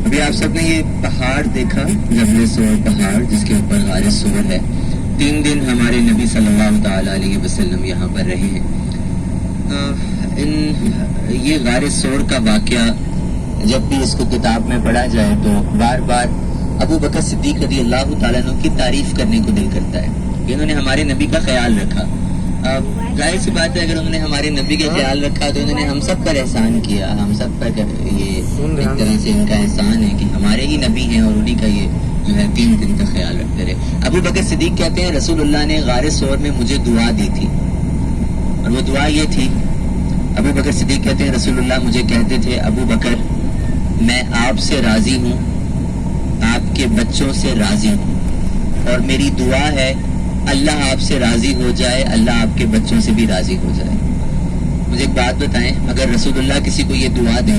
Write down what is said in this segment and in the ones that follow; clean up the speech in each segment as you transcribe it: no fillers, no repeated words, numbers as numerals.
ابھی آپ سب نے یہ پہاڑ دیکھا، جبل سور پہاڑ جس کے اوپر غار سور ہے. 3 دن ہمارے نبی صلی اللہ تعالی علیہ وسلم یہاں پر رہے ہیں. یہ غار سور کا واقعہ جب بھی اس کو کتاب میں پڑھا جائے تو بار بار ابو بکر صدیق رضی اللہ تعالیٰ عنہ کی تعریف کرنے کو دل کرتا ہے کہ انہوں نے ہمارے نبی کا خیال رکھا. ظاہر سی بات ہے، اگر انہوں نے ہمارے نبی کا خیال رکھا تو انہوں نے ہم سب پر احسان کیا. ہم سب پر یہ ایک طرح سے ان کا احسان ہے کہ ہمارے ہی نبی ہیں اور انہی کا یہ جو ہے 3 دن کا خیال رکھتے رہے. ابو بکر صدیق کہتے ہیں رسول اللہ نے غار سور میں مجھے دعا دی تھی، اور وہ دعا یہ تھی. ابو بکر صدیق کہتے ہیں رسول اللہ مجھے کہتے تھے ابو بکر میں آپ سے راضی ہوں، آپ کے بچوں سے راضی ہوں، اور میری دعا ہے اللہ آپ سے راضی ہو جائے، اللہ آپ کے بچوں سے بھی راضی ہو جائے. مجھے ایک بات بتائیں، اگر رسول اللہ کسی کو یہ دعا دیں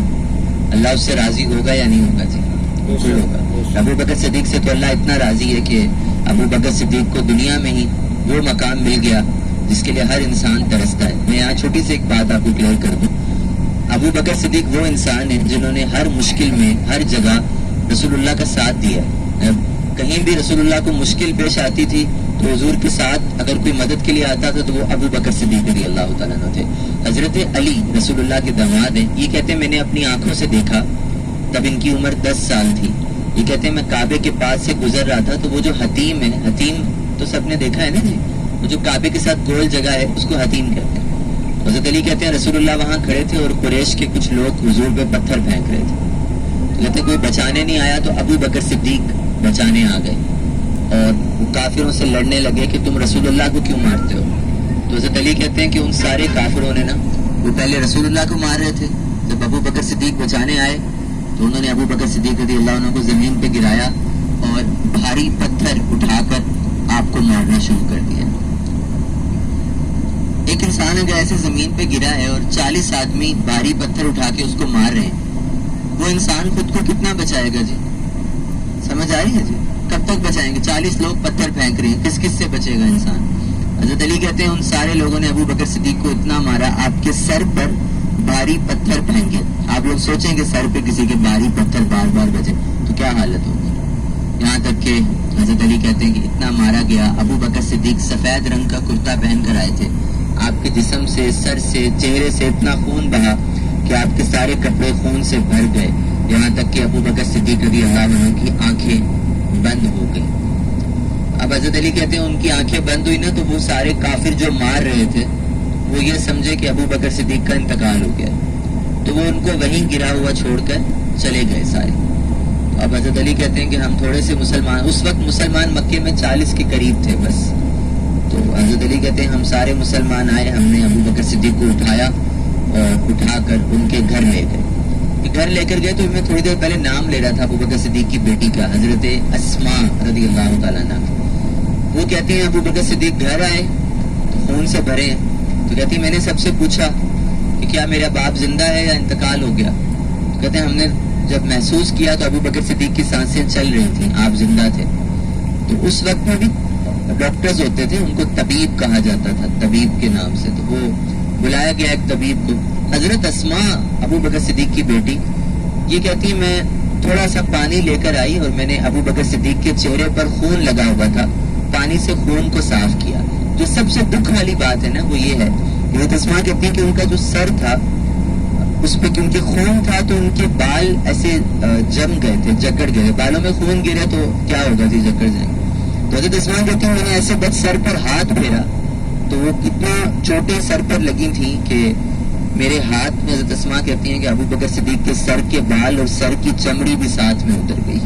اللہ اس سے راضی ہوگا یا نہیں ہوگا؟ جی بالکل ہوگا. ابو بکر صدیق سے تو اللہ اتنا راضی ہے کہ ابو بکر صدیق کو دنیا میں ہی وہ مقام مل گیا جس کے لیے ہر انسان ترستا ہے. میں یہاں چھوٹی سی ایک بات آپ کو کلیئر کر دوں. ابو بکر صدیق وہ انسان ہیں جنہوں نے ہر مشکل میں ہر جگہ رسول اللہ کا ساتھ دیا. کہیں بھی رسول اللہ کو مشکل پیش آتی تھی تو حضور کے ساتھ اگر کوئی مدد کے لیے آتا تھا تو وہ ابو بکر صدیق رضی اللہ تعالیٰ عنہ تھے. حضرت علی رسول اللہ کے داماد ہیں. یہ کہتے ہیں میں نے اپنی آنکھوں سے دیکھا، تب ان کی عمر 10 سال تھی. یہ کہتے ہیں میں کعبے کے پاس سے گزر رہا تھا تو وہ جو حتیم ہے، حتیم تو سب نے دیکھا ہے نا جی، وہ جو کعبے کے ساتھ گول جگہ ہے اس کو حتیم کہتے ہیں. حضرت علی کہتے ہیں رسول اللہ وہاں کھڑے تھے اور قریش کے کچھ لوگ حضور پہ پتھر پھینک رہے تھے. کہتے کوئی بچانے نہیں آیا تو ابو بکر صدیق بچانے آ گئے اور وہ کافروں سے لڑنے لگے کہ تم رسول اللہ کو کیوں مارتے ہو. تو حضرت علی کہتے ہیں کہ ان سارے کافروں نے نا وہ پہلے رسول اللہ کو مار رہے تھے، جب ابو بکر صدیق بچانے آئے تو انہوں نے ابو بکر صدیق رضی اللہ عنہ کو زمین پہ گرایا اور بھاری پتھر اٹھا کر آپ کو مارنا شروع کر دیا. ایک انسان اگر ایسے زمین پہ گرا ہے اور 40 آدمی بھاری پتھر اٹھا کے اس کو مار رہے ہیں، وہ انسان خود کو کتنا بچائے گا جی؟ سمجھ آ رہی ہے جی؟ کب تک بچائیں گے؟ 40 لوگ پتھر پھینک رہے ہیں، کس کس سے بچے گا انسان؟ حضرت علی کہتے ہیں ان سارے لوگوں نے ابو بکر صدیق کو اتنا مارا آپ کے سر پر بھاری پتھر پھینکے. آپ لوگ سوچیں کہ سر پہ کسی کے بھاری پتھر بار بار بجے تو کیا حالت ہوگی. یہاں تک کہ حضرت علی کہتے ہیں کہ اتنا مارا گیا. ابو بکر صدیق سفید رنگ کا کرتا پہن کر آئے تھے. آپ کے جسم سے، سر سے، چہرے سے اتنا خون بہا کہ آپ کے سارے کپڑے خون سے بھر گئے، یہاں تک کہ ابو بکر صدیق رضی اللہ عنہ کی آنکھیں بند ہو گئی. اب حضرت علی کہتے ہیں ان کی آنکھیں بند ہوئی نا تو وہ سارے کافر جو مار رہے تھے وہ یہ سمجھے کہ ابو بکر صدیق کا انتقال ہو گیا، تو وہ ان کو وہیں گرا ہوا چھوڑ کر چلے گئے سارے. اب حضرت علی کہتے ہیں کہ ہم تھوڑے سے مسلمان، اس وقت مسلمان مکے میں 40 کے قریب تھے بس. تو حضرت علی کہتے ہیں ہم سارے مسلمان آئے، ہم نے ابو بکر صدیق کو اٹھایا اور اٹھا کر ان کے گھر لے گئے. گھر لے کر گئے تو میں تھوڑی دیر پہلے نام لے رہا تھا ابو بکر صدیق کی بیٹی کا، حضرت اسماء رضی اللہ تعالیٰ عنہ. وہ کہتی ہیں ابو بکر صدیق گھر آئے تو خون سے بھرے ہیں. تو کہتی میں نے سب سے پوچھا کہ کیا میرا باپ زندہ ہے یا انتقال ہو گیا. تو کہتے ہیں ہم نے جب محسوس کیا تو ابو بکر صدیق کی سانسیں چل رہی تھیں، آپ زندہ تھے. تو اس وقت میں بھی ڈاکٹرز ہوتے تھے، ان کو طبیب کہا جاتا تھا، طبیب کے نام سے. تو وہ بلایا گیا ایک طبیب کو. حضرت اسماء ابو بکر صدیق کی بیٹی یہ کہتی میں تھوڑا سا پانی لے کر آئی اور میں نے ابو بکر صدیق کے چہرے پر خون لگا ہوا تھا، پانی سے خون کو صاف کیا. جو سب سے دکھ والی بات ہے نا وہ یہ ہے، حضرت اسماء کہتی ہیں کہ ان کا جو سر تھا اس پہ کیونکہ خون تھا تو ان کے بال ایسے جم گئے تھے، جکڑ گئے. بالوں میں خون گرے تو کیا ہوگا جی؟ جکڑ جائیں گے. تو حضرت اسماء کہتی ہیں میں نے ایسے بس سر پر ہاتھ پھیرا تو وہ اتنا چوٹیں سر پر لگی تھیں کہ میرے ہاتھ میں، حضرت اسماء کہتی ہیں کہ ابو بکر صدیق کے سر کے بال اور سر کی چمڑی بھی ساتھ میں اتر گئی.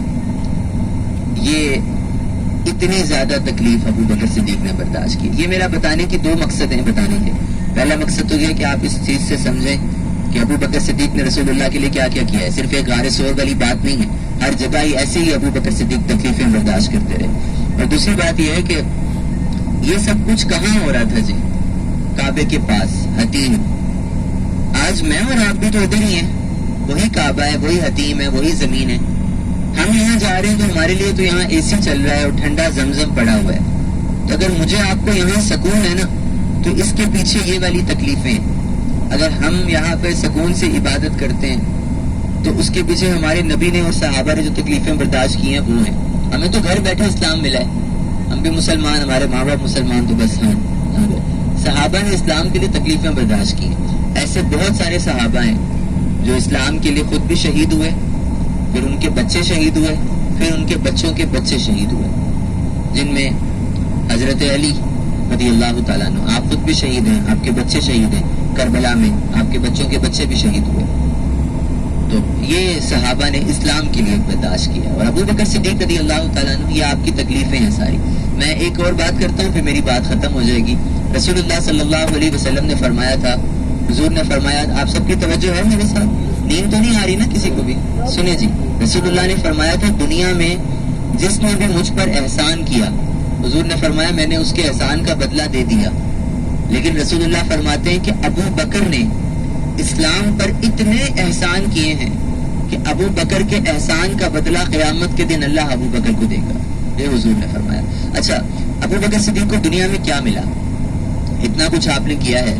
یہ اتنی زیادہ تکلیف ابو بکر صدیق نے برداشت کی. یہ میرا بتانے کی 2 مقصد ہیں بتانے کے. پہلا مقصد تو یہ کہ آپ اس چیز سے سمجھیں کہ ابو بکر صدیق نے رسول اللہ کے لیے کیا کیا ہے. صرف ایک غار سور والی بات نہیں ہے، ہر جگہ ہی ایسے ہی ابو بکر صدیق تکلیفیں برداشت کرتے رہے. اور دوسری بات یہ ہے کہ یہ سب کچھ کہاں ہو رہا تھا جی؟ کعبے کے پاس، حتیم. آج میں اور آپ بھی تو ادھر ہی ہیں، وہی کعبہ ہے، وہی حتیم ہے، وہی زمین ہے. ہم یہاں جا رہے ہیں تو ہمارے لیے تو یہاں اے سی چل رہا ہے اور ٹھنڈا زمزم پڑا ہوا ہے. تو اگر مجھے آپ کو یہاں سکون ہے نا تو اس کے پیچھے یہ والی تکلیفیں. اگر ہم یہاں پہ سکون سے عبادت کرتے ہیں تو اس کے پیچھے ہمارے نبی نے اور صحابہ نے جو تکلیفیں برداشت کی ہیں وہ ہیں. ہمیں تو گھر بیٹھے اسلام ملا ہے, ہم بھی مسلمان, ہمارے ماں باپ مسلمان, تو بس ہم صحابہ نے اسلام کے لیے تکلیفیں برداشت کی ہیں. ایسے بہت سارے صحابہ ہیں جو اسلام کے لیے خود بھی شہید ہوئے, پھر ان کے بچے شہید ہوئے, پھر ان کے بچوں کے بچے شہید ہوئے, جن میں حضرت علی رضی اللہ تعالیٰ عنہ, آپ خود بھی شہید ہیں, آپ کے بچے شہید ہیں کربلا میں, آپ کے بچوں کے بچے بھی شہید ہوئے. تو یہ صحابہ نے اسلام کے لیے برداشت کیا. اور ابو بکر صدیق رضی اللہ تعالیٰ عنہ, یہ آپ کی تکلیفیں ہیں ساری. میں ایک اور بات کرتا ہوں پھر میری بات ختم ہو جائے گی. رسول اللہ صلی اللہ علیہ وسلم نے فرمایا تھا, حضور نے فرمایا, آپ سب کی توجہ ہے میرے ساتھ, نیند تو نہیں آ رہی نا کسی کو بھی, سنیں جی. رسول اللہ نے فرمایا تھا, دنیا میں جس نے بھی مجھ پر احسان کیا, حضور نے فرمایا میں نے اس کے احسان کا بدلہ دے دیا. لیکن رسول اللہ فرماتے ہیں کہ ابو بکر نے اسلام پر اتنے احسان کیے ہیں کہ ابو بکر کے احسان کا بدلہ قیامت کے دن اللہ ابو بکر کو دے گا. یہ حضور نے فرمایا. اچھا, ابو بکر صدیق کو دنیا میں کیا ملا؟ اتنا کچھ آپ نے کیا ہے,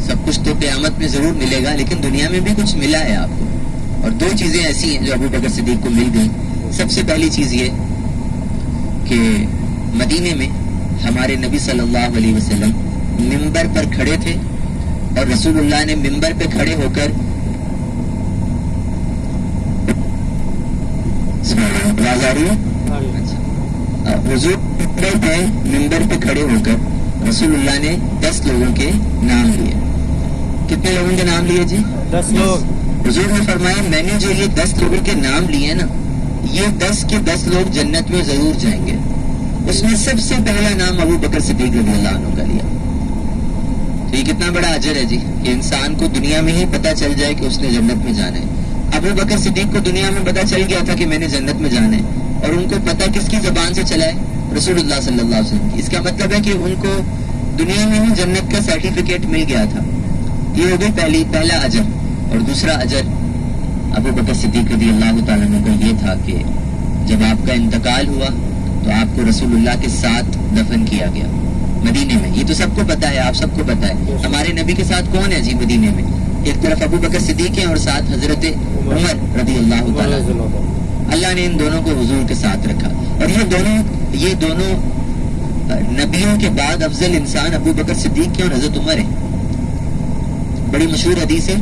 سب کچھ تو قیامت میں ضرور ملے گا, لیکن دنیا میں بھی کچھ ملا ہے آپ کو. اور دو چیزیں ایسی ہیں جو ابو بکر صدیق کو مل گئی. سب سے پہلی چیز یہ کہ مدینے میں ہمارے نبی صلی اللہ علیہ وسلم ممبر پر کھڑے تھے, اور رسول اللہ نے ممبر پہ کھڑے ہو کر آواز آ رہی ہے, حضور ممبر پہ کھڑے ہو کر رسول اللہ نے 10 لوگوں کے نام لیے. کتنے لوگوں کے نام لیے جی؟ 10 لوگ. حضور نے فرمایا میں نے جو یہ 10 لوگوں کے نام لیے نا, یہ 10 کے 10 لوگ جنت میں ضرور جائیں گے. اس میں سب سے پہلا نام ابو بکر صدیق رضی اللہ عنہ کا لیا. تو یہ کتنا بڑا اجر ہے جی, کہ انسان کو دنیا میں ہی پتہ چل جائے کہ اس نے جنت میں جانا ہے. ابو بکر صدیق کو دنیا میں پتہ چل گیا تھا کہ میں نے جنت میں جانا ہے, اور ان کو پتہ کس کی زبان سے چلا ہے؟ رسول اللہ صلی اللہ علیہ وسلم کی. اس کا مطلب ہے کہ ان کو دنیا میں ہی جنت کا سرٹیفکیٹ مل گیا تھا. یہ ہو گئی پہلا اجر. اور دوسرا اجر ابو بکر صدیق رضی اللہ تعالیٰ عنہ کا یہ تھا کہ جب آپ کا انتقال ہوا تو آپ کو رسول اللہ کے ساتھ دفن کیا گیا مدینے میں. یہ تو سب کو پتا ہے, آپ سب کو پتا ہے. ہمارے نبی کے ساتھ کون ہے جی مدینے میں؟ ایک طرف ابو بکر صدیق ہیں اور ساتھ حضرت عمر رضی اللہ تعالیٰ. اللہ نے ان دونوں کو حضور کے ساتھ رکھا. اور یہ دونوں نبیوں کے بعد افضل انسان ابو بکر صدیق کے اور حضرت عمر ہیں. بڑی مشہور حدیث ہے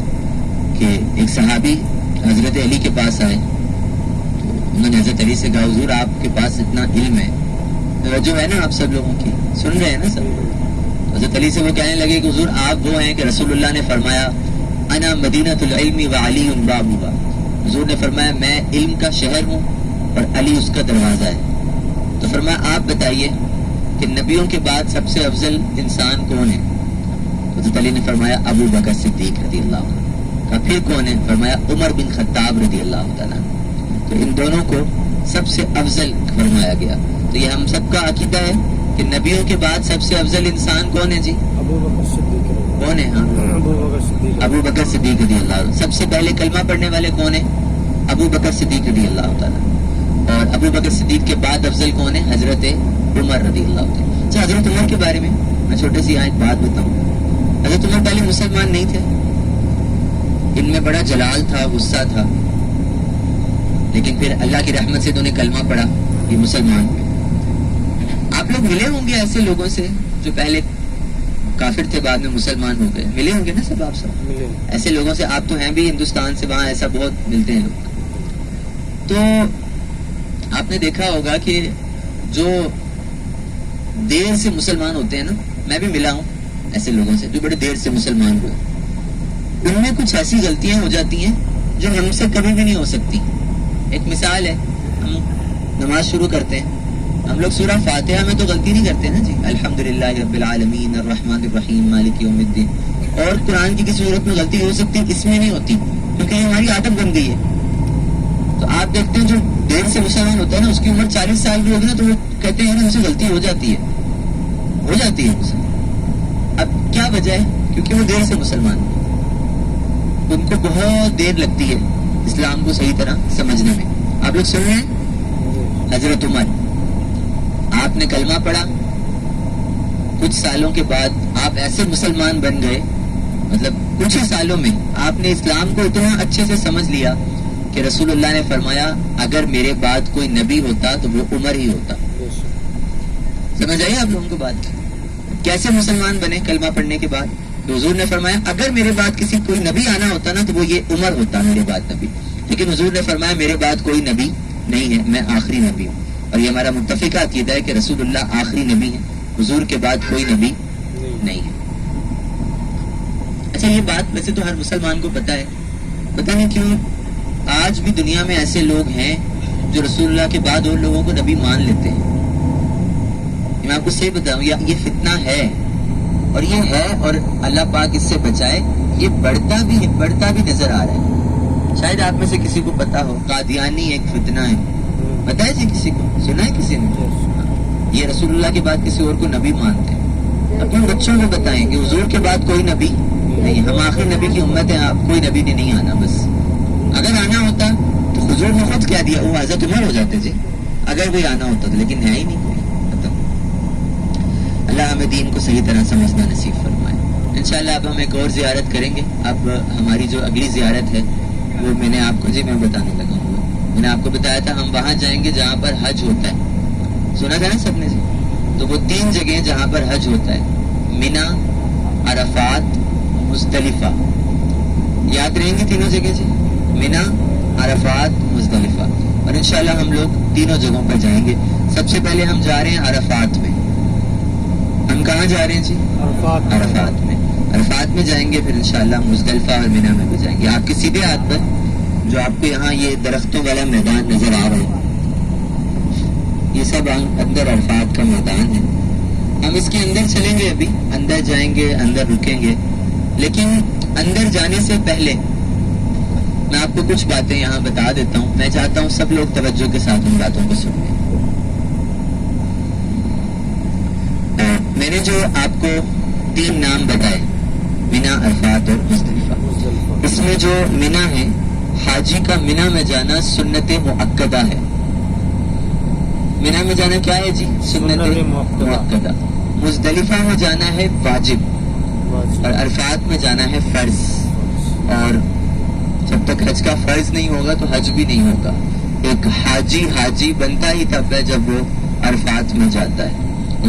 کہ ایک صحابی حضرت علی کے پاس آئے, تو انہوں نے حضرت علی سے کہا, حضور آپ کے پاس اتنا علم ہے, توجہ ہے نا آپ سب لوگوں کی, سن رہے ہیں نا سب. حضرت علی سے وہ کہنے لگے کہ حضور آپ وہ ہیں کہ رسول اللہ نے فرمایا انا مدینۃ العلم وعلی بابها. حضور نے فرمایا میں علم کا شہر ہوں اور علی اس کا دروازہ ہے. تو فرمایا آپ بتائیے کہ نبیوں کے بعد سب سے افضل انسان کون ہے؟ حضرت علی نے فرمایا ابو بکر صدیق رضی اللہ عنہ. کہا پھر کون ہے؟ فرمایا عمر بن خطاب رضی اللہ تعالیٰ. تو ان دونوں کو سب سے افضل فرمایا گیا. تو یہ ہم سب کا عقیدہ ہے کہ نبیوں کے بعد سب سے افضل انسان کون ہے جی؟ ابو بکر صدیق. کون ہے؟ ہاں, ابو بکر صدیق رضی اللہ عنہ. سب سے پہلے کلمہ پڑھنے والے کون ہیں؟ ابو بکر صدیق رضی اللہ تعالیٰ. اور ابو بکر صدیق کے بعد افضل کون ہے؟ حضرت عمر رضی اللہ تعالیٰ. اچھا, حضرت عمر کے بارے میں چھوٹی سی ایک بات بتاؤں. حضرت عمر پہلے مسلمان نہیں تھے, ان میں بڑا جلال تھا, غصہ تھا, لیکن پھر اللہ کی رحمت سے تو انہیں کلمہ پڑھا, یہ مسلمان ہوئے. آپ لوگ ملے ہوں گے ایسے لوگوں سے جو پہلے کافر تھے بعد میں مسلمان ہو گئے, ملے ہوں گے نا سب آپ سب ایسے لوگوں سے. آپ تو ہیں بھی ہندوستان سے, وہاں ایسا بہت ملتے ہیں لوگ. تو آپ نے دیکھا ہوگا کہ جو دیر سے مسلمان ہوتے ہیں نا, میں بھی ملا ہوں ایسے لوگوں سے جو بڑے دیر سے مسلمان ہوئے, ان میں کچھ ایسی غلطیاں ہو جاتی ہیں جو ہم سے کبھی بھی نہیں ہو سکتی. ایک مثال ہے, ہم نماز شروع کرتے ہیں, ہم لوگ سورہ فاتحہ میں تو غلطی نہیں کرتے نا جی, الحمدللہ رب العالمین الرحمن الرحیم مالک یوم الدین. اور قرآن کی کسی صورت میں غلطی ہو سکتی, اس میں نہیں ہوتی, کیونکہ یہ ہماری عادت بن گئی ہے. تو آپ دیکھتے ہیں جو دیر سے مسلمان ہوتا ہے نا, اس کی عمر 40 سال کی ہوگی نا, تو وہ کہتے ہیں ہم سے غلطی ہو جاتی ہے اب کیا وجہ ہے؟ کیونکہ وہ دیر سے مسلمان ہوئے, ان کو بہت دیر لگتی ہے اسلام کو صحیح طرح سمجھنے میں. آپ لوگ سن رہے ہیں, حضرت عمر آپ نے کلمہ پڑھا, کچھ سالوں کے بعد آپ ایسے مسلمان بن گئے, مطلب کچھ ہی سالوں میں آپ نے اسلام کو اتنا اچھے سے سمجھ لیا کہ رسول اللہ نے فرمایا اگر میرے بعد کوئی نبی ہوتا تو وہ عمر ہی ہوتا. سمجھ آئیے آپ لوگوں کو بات؟ کیسے مسلمان بنے کلمہ پڑھنے کے بعد؟ تو حضور نے فرمایا اگر میرے بعد کسی کوئی نبی آنا ہوتا نا تو وہ یہ عمر ہوتا میرے بعد نبی. لیکن حضور نے فرمایا میرے بعد کوئی نبی نہیں ہے، میں آخری نبی ہوں. اور یہ ہمارا متفقہ عقیدہ ہے کہ رسول اللہ آخری نبی ہے، حضور کے بعد کوئی نبی نہیں ہے. اچھا یہ بات ویسے تو ہر مسلمان کو پتا ہے، پتہ نہیں کیوں آج بھی دنیا میں ایسے لوگ ہیں جو رسول اللہ کے بعد اور لوگوں کو نبی مان لیتے ہیں. میں آپ کو صحیح بتاؤں یہ فتنہ ہے، اور یہ ہے، اور اللہ پاک اس سے بچائے. یہ بڑھتا بھی نظر آ رہا ہے. شاید آپ میں سے کسی کو پتا ہو قادیانی ایک فتنہ ہے. پتا ہے جی کسی کو؟ سنا ہے کسی نے؟ یہ رسول اللہ کے بعد کسی اور کو نبی مانتے ہیں. اپنے بچوں کو بتائیں کہ حضور کے بعد کوئی نبی نہیں، ہم آخری نبی کی امت ہیں، آپ کوئی نبی نے نہیں آنا. بس اگر آنا ہوتا تو حضور نے خود کیا دیا، وہ حضرت عمر ہو جاتے جی اگر کوئی آنا ہوتا تو، لیکن ہے ہی نہیں کوئی. اللہ ہمیں دین کو صحیح طرح سمجھنا نصیب فرمائے. انشاءاللہ اب ہم ایک اور زیارت کریں گے. اب ہماری جو اگلی زیارت ہے وہ میں نے آپ کو میں بتانے لگا ہوں. میں نے آپ کو بتایا تھا ہم وہاں جائیں گے جہاں پر حج ہوتا ہے. سنا تھا نا سب نے جی؟ تو وہ 3 جگہیں جہاں پر حج ہوتا ہے، مینا، عرفات، مزدلفہ. یاد رہیں گی تینوں جگہ جی؟ مینا، عرفات، مزدلفہ. اور انشاءاللہ ہم لوگ تینوں جگہوں پر جائیں گے. سب سے پہلے ہم جا رہے ہیں عرفات میں. ہم کہاں جا رہے ہیں جی؟ عرفات میں. عرفات میں جائیں گے، پھر انشاءاللہ مزدلفہ اور مینا میں بھی جائیں گے. آپ کے سیدھے ہاتھ پر جو آپ کو یہاں یہ درختوں والا میدان نظر آ رہا ہے، یہ سب اندر عرفات کا میدان ہے. ہم اس کے اندر چلیں گے، ابھی اندر جائیں گے، اندر رکیں گے. لیکن اندر جانے سے پہلے میں آپ کو کچھ باتیں یہاں بتا دیتا ہوں. میں چاہتا ہوں سب لوگ توجہ کے ساتھ ان باتوں کو سنیں. میں نے جو آپ کو 3 نام بتائے، مینا، عرفات اور مزدلفہ، اس میں جو مینا ہے، حاجی کا مینا میں جانا سنت مؤکدہ ہے. مینا میں جانا کیا ہے جی؟ سنت مؤکدہ. مزدلفہ میں جانا ہے واجب، اور عرفات میں جانا ہے فرض. اور جب تک حج کا فرض نہیں ہوگا تو حج بھی نہیں ہوگا. ایک حاجی بنتا ہی تب ہے جب وہ عرفات میں جاتا ہے.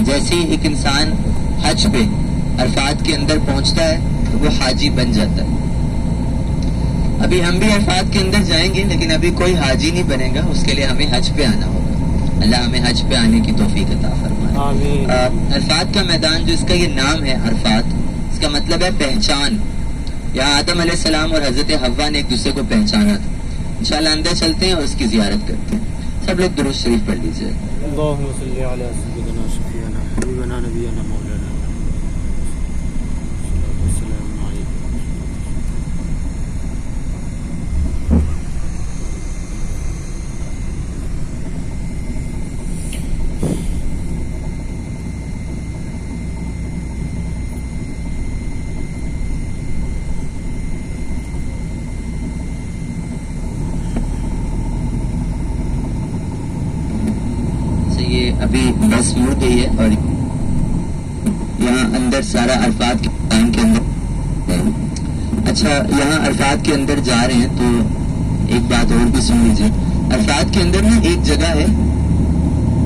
جیسے ہی ایک انسان حج پہ عرفات کے اندر پہنچتا ہے تو وہ حاجی بن جاتا ہے. ابھی ہم بھی عرفات کے اندر جائیں گے، لیکن ابھی کوئی حاجی نہیں بنے گا. اس کے لیے ہمیں حج پہ آنا ہوگا. اللہ ہمیں حج پہ آنے کی توفیق عطا فرمائے. عرفات کا میدان جو اس کا یہ نام ہے عرفات، اس کا مطلب ہے پہچان. یہاں آدم علیہ السلام اور حضرت حوا نے ایک دوسرے کو پہچانا تھا. انشاءاللہ اندر چلتے ہیں اور اس کی زیارت کرتے ہیں. سب لوگ درود شریف پڑھ لیجیے. اللهم صل على سيدنا شفيعنا حبيبنا نبينا مولانا السلام عليكم. ابھی بس مڑ گئی ہے اور یہاں اندر سارا عرفات کے ٹائم کے اندر. اچھا یہاں عرفات کے اندر جا رہے ہیں تو ایک بات اور بھی سن لیجیے. عرفات کے اندر نا ایک جگہ ہے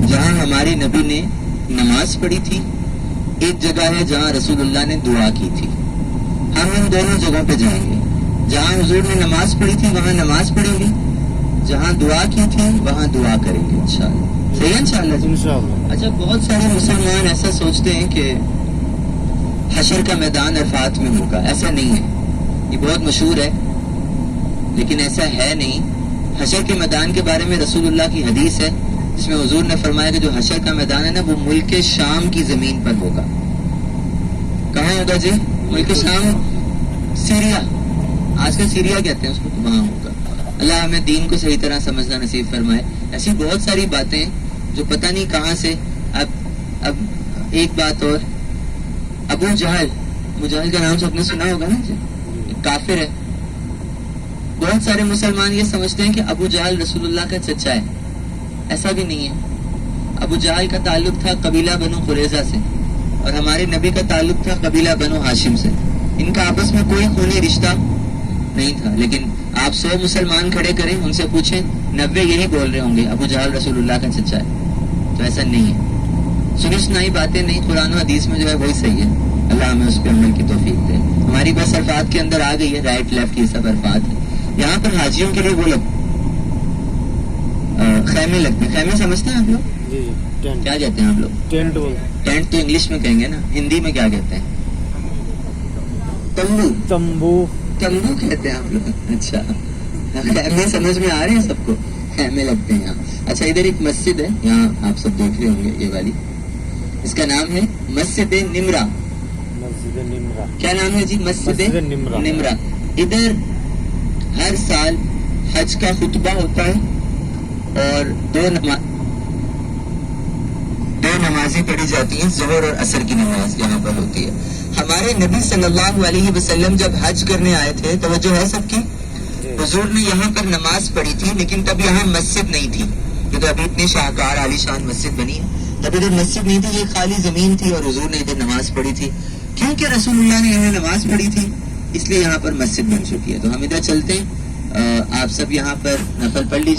جہاں ہمارے نبی نے نماز پڑھی تھی، ایک جگہ ہے جہاں رسول اللہ نے دعا کی تھی. ہم ان دونوں جگہوں پہ جائیں گے. جہاں حضور نے نماز پڑھی تھی وہاں نماز پڑھیں گے، جہاں دعا کی تھی وہاں دعا کریں گے انشاءاللہ. صحیح ہے انشاءاللہ جی؟ انشاءاللہ. اچھا بہت سارے مسلمان ایسا سوچتے ہیں کہ حشر کا میدان عرفات میں ہوگا. ایسا نہیں ہے. یہ بہت مشہور ہے لیکن ایسا ہے نہیں. حشر کے میدان کے بارے میں رسول اللہ کی حدیث ہے جس میں حضور نے فرمایا کہ جو حشر کا میدان ہے نا وہ ملک شام کی زمین پر ہوگا. کہاں ہوگا جی؟ ملک شام، سیریا. آج کل سیریا کہتے ہیں اس کو، تو وہاں ہوگا. اللہ ہمیں دین کو صحیح طرح سمجھنا نصیب فرمائے. ایسی بہت ساری باتیں جو پتہ نہیں کہاں سے. اب ایک بات اور، ابو جہل کا نام سب نے سنا ہوگا نا جی؟ کافر ہے. بہت سارے مسلمان یہ سمجھتے ہیں کہ ابو جہل رسول اللہ کا چچا ہے. ایسا بھی نہیں ہے. ابو جہل کا تعلق تھا قبیلہ بنو قریظہ سے، اور ہمارے نبی کا تعلق تھا قبیلہ بنو ہاشم سے. ان کا آپس میں کوئی خونی رشتہ نہیں تھا، لیکن آپ 100 مسلمان کھڑے کریں, ان سے پوچھیں 90 یہی بول رہے ہوں گے ابو جہل رسول اللہ کا چچا ہے. تو ایسا نہیں ہے, سنی سنائی باتیں نہیں, قرآن و حدیث میں جو ہے وہی صحیح ہے. اللہ ہمیں اس پہ عمل کی توفیق دے. ہماری بس عرفات کے اندر آ گئی ہے, رائٹ لیفٹ یہ سب عرفات ہے. یہاں پر حاجیوں کے لیے وہ لوگ خیمے لگتے ہیں. خیمے سمجھتے ہیں آپ لوگ؟ جی ٹینٹ. کیا کہتے ہیں آپ لوگ؟ ٹینٹ بولتے ہیں. ٹینٹ تو انگلش میں کہیں گے نا, ہندی میں کیا کہتے ہیں؟ تمبو. تمبو. تمبو کہتے ہیں آپ لوگ. اچھا, خیمے سمجھ میں آ رہے ہیں سب کو, خیمے لگتے ہیں یہاں. اچھا, ادھر ایک مسجد ہے, یہاں آپ سب دیکھ رہے ہوں گے, یہ والی, اس کا نام ہے مسجد نمرا. مسجد نمرا. کیا نام ہے جی؟ مسجد نمرا. نمرا. ادھر ہر سال حج کا خطبہ ہوتا ہے اور دو نمازیں پڑھی جاتی ہیں, ظہر اور عصر کی نماز یہاں پر ہوتی ہے. ہمارے نبی صلی اللہ علیہ وسلم جب حج کرنے آئے تھے, توجہ ہے سب کی, حضور نے یہاں پر نماز پڑھی تھی, لیکن تب یہاں مسجد نہیں تھی. یہ تو ابھی اتنی شاہکار عالی شان مسجد بنی ہے, تب ادھر مسجد نہیں تھی, یہ خالی زمین تھی اور حضور نے ادھر نماز پڑھی تھی. کیونکہ رسول اللہ نے یہاں نماز پڑھی تھی, اس لیے یہاں پر مسجد بن چکی ہے. تو ہم ادھر چلتے ہیں, آپ سب یہاں پر نفل پڑھ لیجیے.